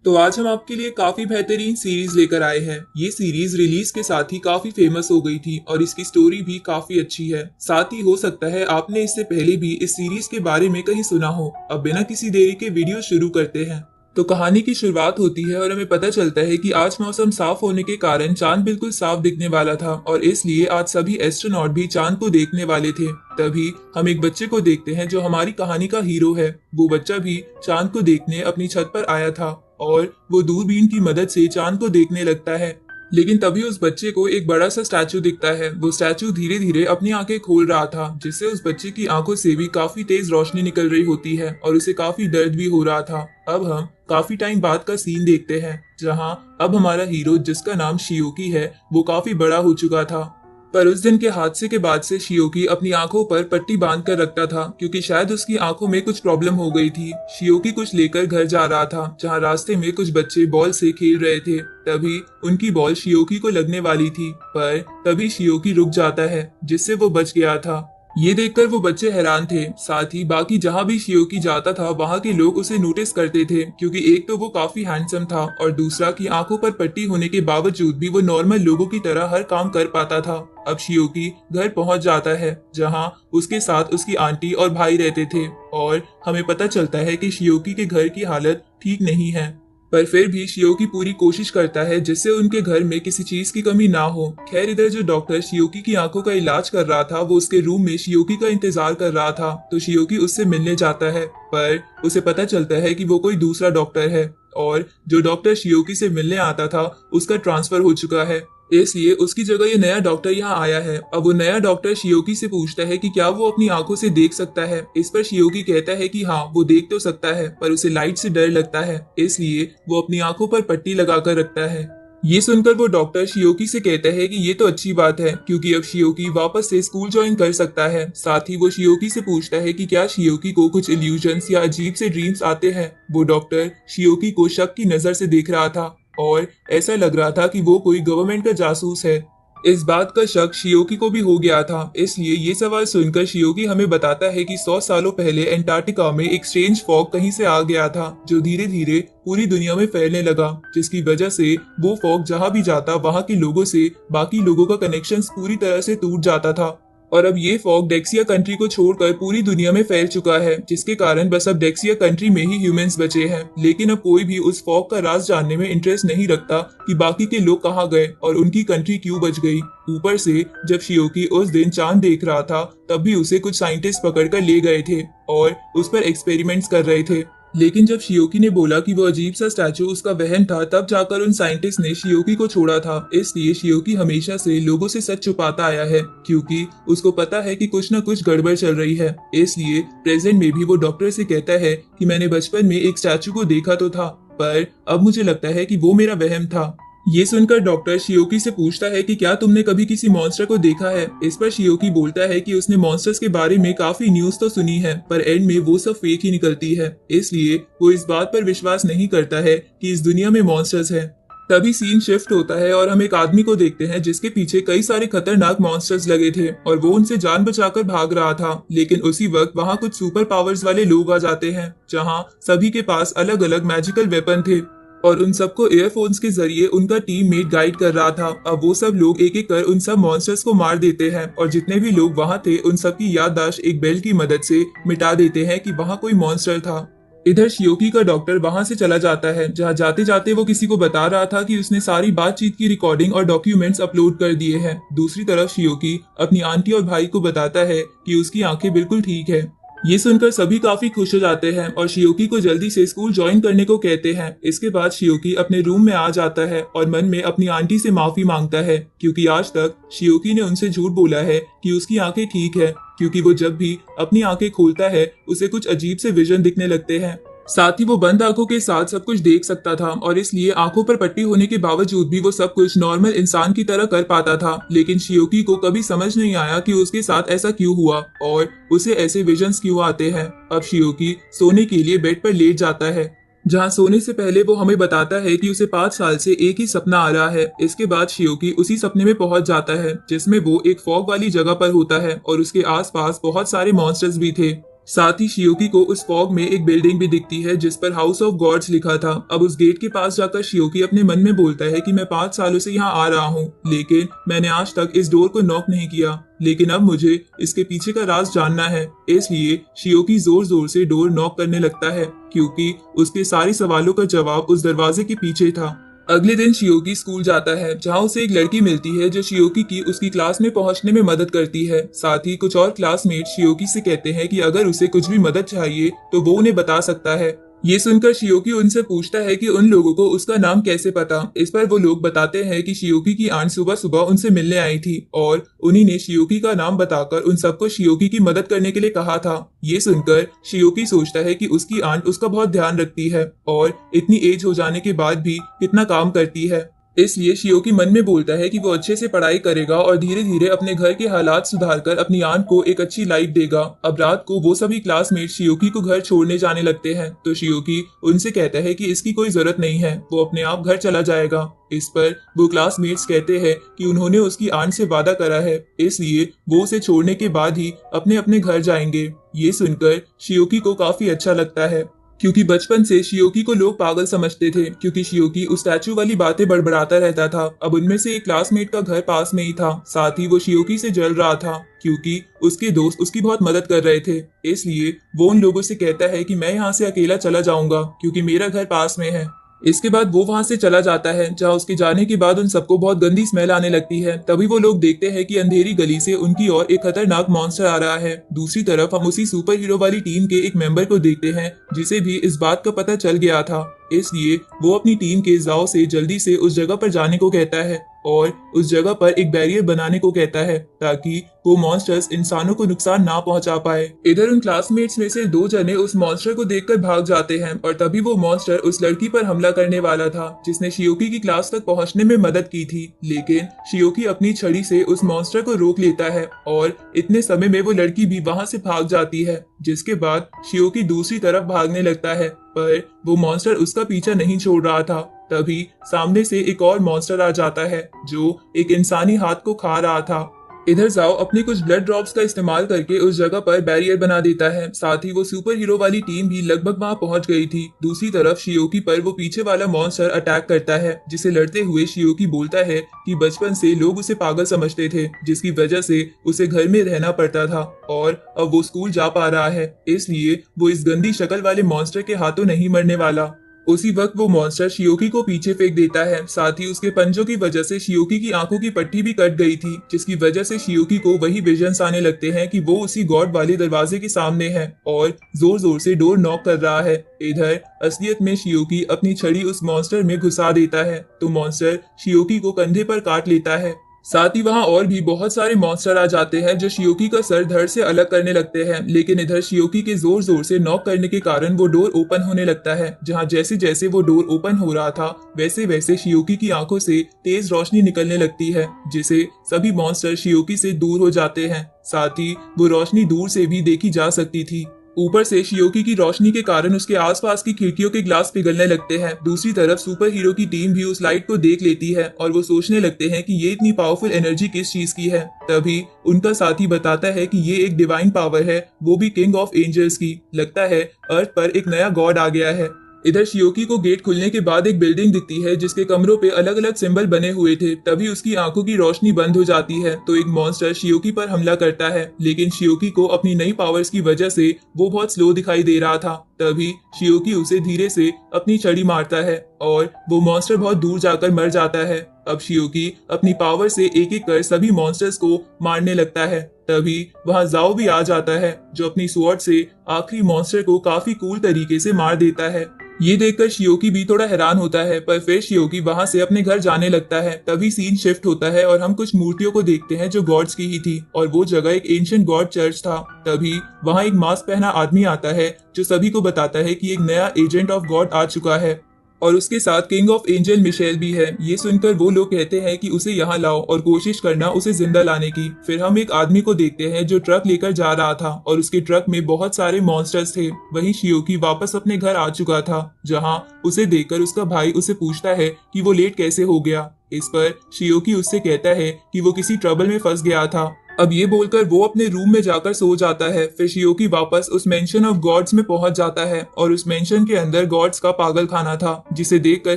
तो आज हम आपके लिए काफी बेहतरीन सीरीज लेकर आए हैं। ये सीरीज रिलीज के साथ ही काफी फेमस हो गई थी और इसकी स्टोरी भी काफी अच्छी है। साथ ही हो सकता है आपने इससे पहले भी इस सीरीज के बारे में कहीं सुना हो। अब बिना किसी देरी के वीडियो शुरू करते हैं। तो कहानी की शुरुआत होती है और हमें पता चलता है कि आज मौसम साफ होने के कारण चांद बिल्कुल साफ दिखने वाला था और इसलिए आज सभी एस्ट्रोनॉट भी चांद को देखने वाले थे। तभी हम एक बच्चे को देखते हैं जो हमारी कहानी का हीरो है। वो बच्चा भी चांद को देखने अपनी छत पर आया था और वो दूरबीन की मदद से चांद को देखने लगता है। लेकिन तभी उस बच्चे को एक बड़ा सा स्टैचू दिखता है। वो स्टैचू धीरे धीरे अपनी आंखें खोल रहा था, जिससे उस बच्चे की आंखों से भी काफी तेज रोशनी निकल रही होती है और उसे काफी दर्द भी हो रहा था। अब हम काफी टाइम बाद का सीन देखते हैं, जहां अब हमारा हीरो, जिसका नाम शियोकी है, वो काफी बड़ा हो चुका था। पर उस दिन के हादसे के बाद से शियोकी अपनी आंखों पर पट्टी बांध कर रखता था, क्योंकि शायद उसकी आंखों में कुछ प्रॉब्लम हो गई थी। शियोकी कुछ लेकर घर जा रहा था, जहां रास्ते में कुछ बच्चे बॉल से खेल रहे थे। तभी उनकी बॉल शियोकी को लगने वाली थी, पर तभी शियोकी रुक जाता है, जिससे वो बच गया था। ये देखकर वो बच्चे हैरान थे। साथ ही बाकी जहाँ भी शियोकी जाता था वहाँ के लोग उसे नोटिस करते थे, क्योंकि एक तो वो काफी हैंडसम था और दूसरा कि आंखों पर पट्टी होने के बावजूद भी वो नॉर्मल लोगों की तरह हर काम कर पाता था। अब शियोकी घर पहुंच जाता है, जहां उसके साथ उसकी आंटी और भाई रहते थे और हमें पता चलता है कि शियोकी के घर की हालत ठीक नहीं है। पर फिर भी शियोकी पूरी कोशिश करता है जिससे उनके घर में किसी चीज की कमी ना हो। खैर, इधर जो डॉक्टर शियोकी की आंखों का इलाज कर रहा था वो उसके रूम में शियोकी का इंतजार कर रहा था। तो शियोकी उससे मिलने जाता है, पर उसे पता चलता है कि वो कोई दूसरा डॉक्टर है और जो डॉक्टर शियोकी से मिलने आता था उसका ट्रांसफर हो चुका है, इसलिए उसकी जगह ये नया डॉक्टर यहाँ आया है। अब वो नया डॉक्टर शियोकी से पूछता है कि क्या वो अपनी आंखों से देख सकता है। इस पर शियोकी कहता है कि हाँ, वो देख तो सकता है, पर उसे लाइट से डर लगता है, इसलिए वो अपनी आंखों पर पट्टी लगाकर रखता है। ये सुनकर वो डॉक्टर शियोकी से कहता है कि ये तो अच्छी बात है, क्योंकि अब शियोकी वापस से स्कूल ज्वाइन कर सकता है। साथ ही वो शियोकी से पूछता है कि क्या शियोकी को कुछ इल्यूजन्स या अजीब से ड्रीम्स आते हैं। वो डॉक्टर शियोकी को शक की नजर से देख रहा था और ऐसा लग रहा था कि वो कोई गवर्नमेंट का जासूस है। इस बात का शक शियोकी को भी हो गया था, इसलिए ये सवाल सुनकर शियोकी हमें बताता है कि 100 सालों पहले एंटार्क्टिका में एक स्ट्रेंज फॉग कहीं से आ गया था, जो धीरे धीरे पूरी दुनिया में फैलने लगा, जिसकी वजह से वो फॉग जहां भी जाता वहां के लोगों से बाकी लोगों का कनेक्शन पूरी तरह से टूट जाता था। और अब ये फॉग डेक्सिया कंट्री को छोड़कर पूरी दुनिया में फैल चुका है, जिसके कारण बस अब डेक्सिया कंट्री में ही ह्यूमंस बचे हैं। लेकिन अब कोई भी उस फॉग का राज जानने में इंटरेस्ट नहीं रखता कि बाकी के लोग कहाँ गए और उनकी कंट्री क्यों बच गई। ऊपर से जब शियोकी उस दिन चांद देख रहा था, तब भी उसे कुछ साइंटिस्ट पकड़कर ले गए थे और उस पर एक्सपेरिमेंट्स कर रहे थे। लेकिन जब शियोकी ने बोला कि वो अजीब सा स्टैचू उसका वहम था, तब जाकर उन साइंटिस्ट ने शियोकी को छोड़ा था। इसलिए शियोकी हमेशा से लोगों से सच छुपाता आया है, क्योंकि उसको पता है कि कुछ न कुछ गड़बड़ चल रही है। इसलिए प्रेजेंट में भी वो डॉक्टर से कहता है कि मैंने बचपन में एक स्टैचू को देखा तो था, पर अब मुझे लगता है कि वो मेरा वहम था। ये सुनकर डॉक्टर शियोकी से पूछता है कि क्या तुमने कभी किसी मॉन्स्टर को देखा है। इस पर शियोकी बोलता है कि उसने मॉन्स्टर्स के बारे में काफी न्यूज तो सुनी है, पर एंड में वो सब फेक ही निकलती है, इसलिए वो इस बात पर विश्वास नहीं करता है कि इस दुनिया में मॉन्स्टर्स हैं। तभी सीन शिफ्ट होता है और हम एक आदमी को देखते हैं जिसके पीछे कई सारे खतरनाक मॉन्स्टर्स लगे थे और वो उनसे जान बचाकर भाग रहा था। लेकिन उसी वक्त वहाँ कुछ सुपर पावर्स वाले लोग आ जाते हैं, जहाँ सभी के पास अलग अलग मैजिकल वेपन थे और उन सबको ईयरफोन्स के जरिए उनका टीममेट गाइड कर रहा था। अब वो सब लोग एक एक कर उन सब मॉन्स्टर्स को मार देते हैं और जितने भी लोग वहाँ थे उन सब की याददाश्त एक बेल की मदद से मिटा देते हैं कि वहाँ कोई मॉन्स्टर था। इधर शियोकी का डॉक्टर वहां से चला जाता है, जहां जाते जाते वो किसी को बता रहा था कि उसने सारी बातचीत की रिकॉर्डिंग और डॉक्यूमेंट्स अपलोड कर दिए हैं। दूसरी तरफ शियोकी अपनी आंटी और भाई को बताता है कि उसकी आंखें बिल्कुल ठीक है। ये सुनकर सभी काफी खुश हो जाते हैं और शियोकी को जल्दी से स्कूल ज्वाइन करने को कहते हैं। इसके बाद शियोकी अपने रूम में आ जाता है और मन में अपनी आंटी से माफी मांगता है, क्योंकि आज तक शियोकी ने उनसे झूठ बोला है कि उसकी आंखें ठीक है, क्योंकि वो जब भी अपनी आंखें खोलता है उसे कुछ अजीब से विजन दिखने लगते हैं। साथ ही वो बंद आंखों के साथ सब कुछ देख सकता था और इसलिए आंखों पर पट्टी होने के बावजूद भी वो सब कुछ नॉर्मल इंसान की तरह कर पाता था। लेकिन शियोकी को कभी समझ नहीं आया कि उसके साथ ऐसा क्यों हुआ और उसे ऐसे विजन्स क्यों आते हैं। अब शियोकी सोने के लिए बेड पर लेट जाता है, जहां सोने से पहले वो हमें बताता है कि उसे 5 साल से एक ही सपना आ रहा है। इसके बाद शियोकी उसी सपने में पहुंच जाता है, जिसमें वो एक फॉग वाली जगह पर होता है और उसके आसपास बहुत सारे मॉन्स्टर्स भी थे। साथ ही शियोकी को उस फॉग में एक बिल्डिंग भी दिखती है जिस पर हाउस ऑफ गॉड्स लिखा था। अब उस गेट के पास जाकर शियोकी अपने मन में बोलता है कि मैं 5 सालों से यहाँ आ रहा हूँ, लेकिन मैंने आज तक इस डोर को नॉक नहीं किया, लेकिन अब मुझे इसके पीछे का राज जानना है। इसलिए शियोकी जोर जोर से डोर नॉक करने लगता है, क्योंकि उसके सारे सवालों का जवाब उस दरवाजे के पीछे था। अगले दिन शियोकी स्कूल जाता है, जहां उसे एक लड़की मिलती है जो शियोकी की उसकी क्लास में पहुंचने में मदद करती है। साथ ही कुछ और क्लासमेट शियोकी से कहते हैं कि अगर उसे कुछ भी मदद चाहिए तो वो उन्हें बता सकता है। ये सुनकर शियोकी उनसे पूछता है कि उन लोगों को उसका नाम कैसे पता। इस पर वो लोग बताते हैं कि शियोकी की आंट सुबह सुबह उनसे मिलने आई थी और उन्हीं ने शियोकी का नाम बताकर उन सबको शियोकी की मदद करने के लिए कहा था। ये सुनकर शियोकी सोचता है कि उसकी आंट उसका बहुत ध्यान रखती है और इतनी एज हो जाने के बाद भी कितना काम करती है। इसलिए शियोकी मन में बोलता है कि वो अच्छे से पढ़ाई करेगा और धीरे धीरे अपने घर के हालात सुधारकर अपनी आंट को एक अच्छी लाइफ देगा। अब रात को वो सभी क्लासमेट शियोकी को घर छोड़ने जाने लगते हैं, तो शियोकी उनसे कहता है कि इसकी कोई जरूरत नहीं है, वो अपने आप घर चला जाएगा। इस पर वो क्लासमेट्स कहते हैं कि उन्होंने उसकी आंट से वादा करा है, इसलिए वो उसे छोड़ने के बाद ही अपने अपने घर जाएंगे। ये सुनकर शियोकी को काफी अच्छा लगता है, क्योंकि बचपन से शियोकी को लोग पागल समझते थे, क्योंकि शियोकी उस स्टैचू वाली बातें बड़बड़ाता रहता था। अब उनमें से एक क्लासमेट का घर पास में ही था, साथ ही वो शियोकी से जल रहा था क्योंकि उसके दोस्त उसकी बहुत मदद कर रहे थे। इसलिए वो उन लोगों से कहता है कि मैं यहाँ से अकेला चला जाऊंगा क्योंकि मेरा घर पास में है। इसके बाद वो वहां से चला जाता है, जहां उसके जाने के बाद उन सबको बहुत गंदी स्मेल आने लगती है। तभी वो लोग देखते हैं कि अंधेरी गली से उनकी ओर एक खतरनाक मॉन्स्टर आ रहा है। दूसरी तरफ हम उसी सुपर हीरो वाली टीम के एक मेंबर को देखते हैं जिसे भी इस बात का पता चल गया था, इसलिए वो अपनी टीम के जाओ से जल्दी से उस जगह पर जाने को कहता है और उस जगह पर एक बैरियर बनाने को कहता है ताकि वो मॉन्स्टर्स इंसानों को नुकसान ना पहुंचा पाए। इधर उन क्लासमेट्स में से 2 जने उस मॉन्स्टर को देखकर भाग जाते हैं और तभी वो मॉन्स्टर उस लड़की पर हमला करने वाला था जिसने शियोकी की क्लास तक पहुंचने में मदद की थी, लेकिन शियोकी अपनी छड़ी से उस मॉन्स्टर को रोक लेता है और इतने समय में वो लड़की भी वहां से भाग जाती है, जिसके बाद शियोकी दूसरी तरफ भागने लगता है, पर वो मॉन्स्टर उसका पीछा नहीं छोड़ रहा था। तभी सामने से एक और मॉन्स्टर आ जाता है जो एक इंसानी हाथ को खा रहा था। इधर जाओ अपनी कुछ ब्लड ड्रॉप्स का इस्तेमाल करके उस जगह पर बैरियर बना देता है, साथ ही वो सुपर हीरो वाली टीम भी लगभग वहां पहुंच गई थी। दूसरी तरफ शियोकी पर वो पीछे वाला मॉन्स्टर अटैक करता है, जिसे लड़ते हुए शियोकी बोलता है कि बचपन से लोग उसे पागल समझते थे, जिसकी वजह से उसे घर में रहना पड़ता था और अब वो स्कूल जा पा रहा है, इसलिए वो इस गंदी शक्ल वाले मॉन्स्टर के हाथों नहीं मरने वाला। उसी वक्त वो मॉन्स्टर शियोकी को पीछे फेंक देता है, साथ ही उसके पंजों की वजह से शियोकी की आंखों की पट्टी भी कट गई थी, जिसकी वजह से शियोकी को वही विजन्स आने लगते हैं कि वो उसी गॉड वाले दरवाजे के सामने है और जोर जोर से डोर नॉक कर रहा है। इधर असलियत में शियोकी अपनी छड़ी उस मॉन्स्टर में घुसा देता है, तो मॉन्स्टर शियोकी को कंधे पर काट लेता है। साथ ही वहां और भी बहुत सारे मॉन्स्टर आ जाते हैं जो शियोकी का सर धड़ से अलग करने लगते हैं, लेकिन इधर शियोकी के जोर जोर से नॉक करने के कारण वो डोर ओपन होने लगता है, जहां जैसे जैसे वो डोर ओपन हो रहा था वैसे वैसे शियोकी की आंखों से तेज रोशनी निकलने लगती है, जिसे सभी मॉन्स्टर शियोकी से दूर हो जाते हैं। साथ ही वो रोशनी दूर से भी देखी जा सकती थी। ऊपर से शियोकी की रोशनी के कारण उसके आसपास की खिड़कियों के ग्लास पिघलने लगते हैं। दूसरी तरफ सुपर हीरो की टीम भी उस लाइट को देख लेती है और वो सोचने लगते हैं कि ये इतनी पावरफुल एनर्जी किस चीज की है। तभी उनका साथी बताता है कि ये एक डिवाइन पावर है, वो भी किंग ऑफ एंजल्स की। लगता है अर्थ पर एक नया गॉड आ गया है। इधर शियोकी को गेट खुलने के बाद एक बिल्डिंग दिखती है जिसके कमरों पे अलग अलग सिंबल बने हुए थे। तभी उसकी आंखों की रोशनी बंद हो जाती है, तो एक मॉन्स्टर शियोकी पर हमला करता है, लेकिन शियोकी को अपनी नई पावर्स की वजह से वो बहुत स्लो दिखाई दे रहा था। तभी शियोकी उसे धीरे से अपनी छड़ी मारता है और वो मॉन्स्टर बहुत दूर जाकर मर जाता है। अब शियोकी अपनी पावर से एक एक कर सभी मॉन्स्टर्स को मारने लगता है। तभी वहां जाओ भी आ जाता है जो अपनी स्वॉर्ड से आखिरी मॉन्स्टर को काफी कूल तरीके से मार देता है। ये देखकर शियोकी भी थोड़ा हैरान होता है, पर फिर शियोकी वहां से अपने घर जाने लगता है। तभी सीन शिफ्ट होता है और हम कुछ मूर्तियों को देखते हैं जो गॉड्स की ही थी और वो जगह एक एंशिएंट गॉड चर्च था। तभी वहां एक मास्क पहना आदमी आता है जो सभी को बताता है कि एक नया एजेंट ऑफ गॉड आ चुका है और उसके साथ किंग ऑफ एंजल मिशेल भी है। ये सुनकर वो लोग कहते हैं कि उसे यहाँ लाओ और कोशिश करना उसे जिंदा लाने की। फिर हम एक आदमी को देखते हैं जो ट्रक लेकर जा रहा था और उसके ट्रक में बहुत सारे मॉन्स्टर्स थे। वहीं शियोकी वापस अपने घर आ चुका था, जहाँ उसे देखकर उसका भाई उसे पूछता है कि वो लेट कैसे हो गया। इस पर शियोकी उससे कहता है कि वो किसी ट्रबल में फंस गया था अब ये बोलकर वो अपने रूम में जाकर सो जाता है। फिर शियोकी वापस उस मेंशन ऑफ गॉड्स में पहुंच जाता है और उस मेंशन के अंदर गॉड्स का पागल खाना था, जिसे देखकर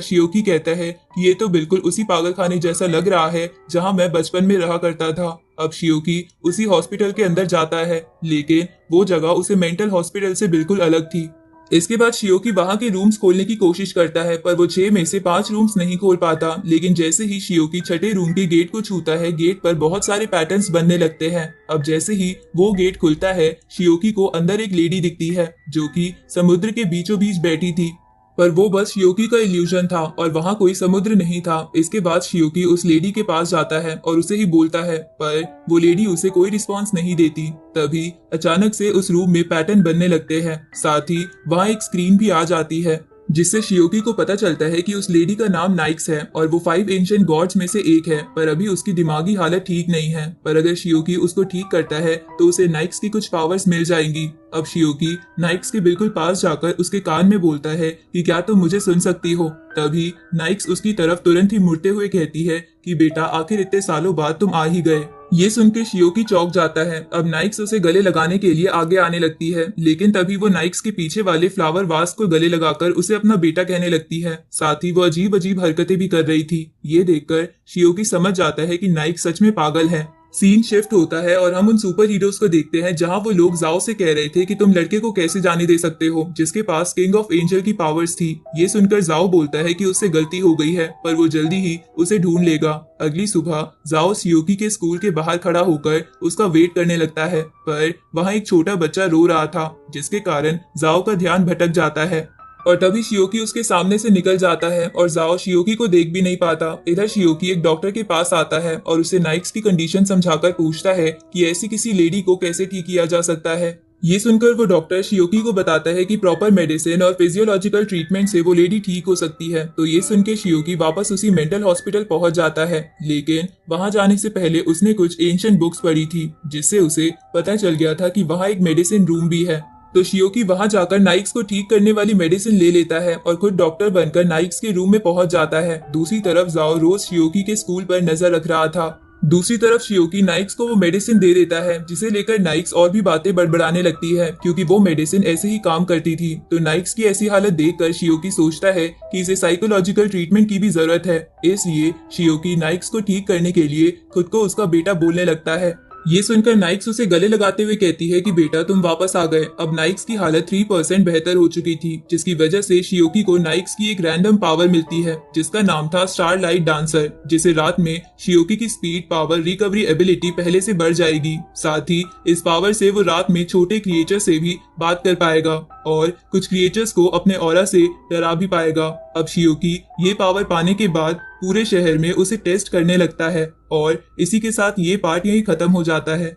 शियोकी कहता है कि ये तो बिल्कुल उसी पागल खाने जैसा लग रहा है जहां मैं बचपन में रहा करता था। अब शियोकी उसी हॉस्पिटल के अंदर जाता है, लेकिन वो जगह उसे मेंटल हॉस्पिटल से बिल्कुल अलग थी। इसके बाद शियोकी वहां के रूम्स खोलने की कोशिश करता है, पर वो 6 में से 5 रूम्स नहीं खोल पाता। लेकिन जैसे ही शियोकी छठे रूम के गेट को छूता है, गेट पर बहुत सारे पैटर्न्स बनने लगते हैं। अब जैसे ही वो गेट खुलता है, शियोकी को अंदर एक लेडी दिखती है जो कि समुद्र के बीचों बीच बैठी थी, पर वो बस शियोकी का इल्यूजन था और वहां कोई समुद्र नहीं था। इसके बाद शियोकी उस लेडी के पास जाता है और उसे ही बोलता है, पर वो लेडी उसे कोई रिस्पांस नहीं देती। तभी अचानक से उस रूम में पैटर्न बनने लगते हैं, साथ ही वहां एक स्क्रीन भी आ जाती है, जिससे शियोकी को पता चलता है कि उस लेडी का नाम नाइक्स है और वो 5 एंशिएंट गॉड्स में से एक है। पर अभी उसकी दिमागी हालत ठीक नहीं है, पर अगर शियोकी उसको ठीक करता है तो उसे नाइक्स की कुछ पावर्स मिल जाएंगी। अब शियोकी नाइक्स के बिल्कुल पास जाकर उसके कान में बोलता है कि क्या तुम मुझे सुन सकती हो। तभी नाइक्स उसकी तरफ तुरंत ही मुड़ते हुए कहती है कि बेटा, आखिर इतने सालों बाद तुम आ ही गए। ये सुन के शियोकी चौंक जाता है। अब नाइक्स उसे गले लगाने के लिए आगे आने लगती है, लेकिन तभी वो नाइक्स के पीछे वाले फ्लावर वास को गले लगाकर उसे अपना बेटा कहने लगती है। साथ ही वो अजीब अजीब हरकतें भी कर रही थी। ये देखकर शियोकी समझ जाता है कि नाइक्स सच में पागल है। सीन शिफ्ट होता है और हम उन सुपर हीरोज को देखते हैं जहां वो लोग जाओ से कह रहे थे कि तुम लड़के को कैसे जाने दे सकते हो जिसके पास किंग ऑफ एंजल की पावर्स थी। ये सुनकर जाओ बोलता है कि उससे गलती हो गई है, पर वो जल्दी ही उसे ढूंढ लेगा। अगली सुबह जाओ शियोकी के स्कूल के बाहर खड़ा होकर उसका वेट करने लगता है, पर वहां एक छोटा बच्चा रो रहा था, जिसके कारण जाओ का ध्यान भटक जाता है और तभी शियोकी उसके सामने से निकल जाता है और जाओ शियोकी को देख भी नहीं पाता। इधर शियोकी एक डॉक्टर के पास आता है और उसे नाइक्स की कंडीशन समझाकर पूछता है कि ऐसी किसी लेडी को कैसे ठीक किया जा सकता है। ये सुनकर वो डॉक्टर शियोकी को बताता है कि प्रॉपर मेडिसिन और फिजियोलॉजिकल ट्रीटमेंट से वो लेडी ठीक हो सकती है। तो ये सुन के शियोकी वापस उसी मेंटल हॉस्पिटल पहुंच जाता है, लेकिन वहां जाने से पहले उसने कुछ एंशिएंट बुक्स पढ़ी थी, जिससे उसे पता चल गया था कि वहां एक मेडिसिन रूम भी है। तो शियोकी वहां जाकर नाइक्स को ठीक करने वाली मेडिसिन ले लेता है और खुद डॉक्टर बनकर नाइक्स के रूम में पहुंच जाता है। दूसरी तरफ जाओ रोज शियोकी के स्कूल पर नजर रख रहा था। दूसरी तरफ शियोकी नाइक्स को वो मेडिसिन दे देता है, जिसे लेकर नाइक्स और भी बातें बड़बड़ाने लगती है, क्योंकि वो मेडिसिन ऐसे ही काम करती थी। तो नाइक्स की ऐसी हालत देखकर शियोकी सोचता है कि इसे साइकोलॉजिकल ट्रीटमेंट की भी जरूरत है। इसलिए शियोकी नाइक्स को ठीक करने के लिए खुद को उसका बेटा बोलने लगता है। ये सुनकर नाइक्स उसे गले लगाते हुए कहती है कि बेटा, तुम वापस आ गए। अब नाइक्स की हालत 3% बेहतर हो चुकी थी, जिसकी वजह से शियोकी को नाइक्स की एक रैंडम पावर मिलती है, जिसका नाम था स्टारलाइट डांसर, जिसे रात में शियोकी की स्पीड, पावर, रिकवरी एबिलिटी पहले से बढ़ जाएगी। साथ ही इस पावर से वो रात में छोटे क्रिएचर से भी बात कर पाएगा और कुछ क्रिएचर्स को अपने ऑरा से डरा भी पाएगा। अब शियोकी ये पावर पाने के बाद पूरे शहर में उसे टेस्ट करने लगता है और इसी के साथ ये पार्ट यहीं खत्म हो जाता है।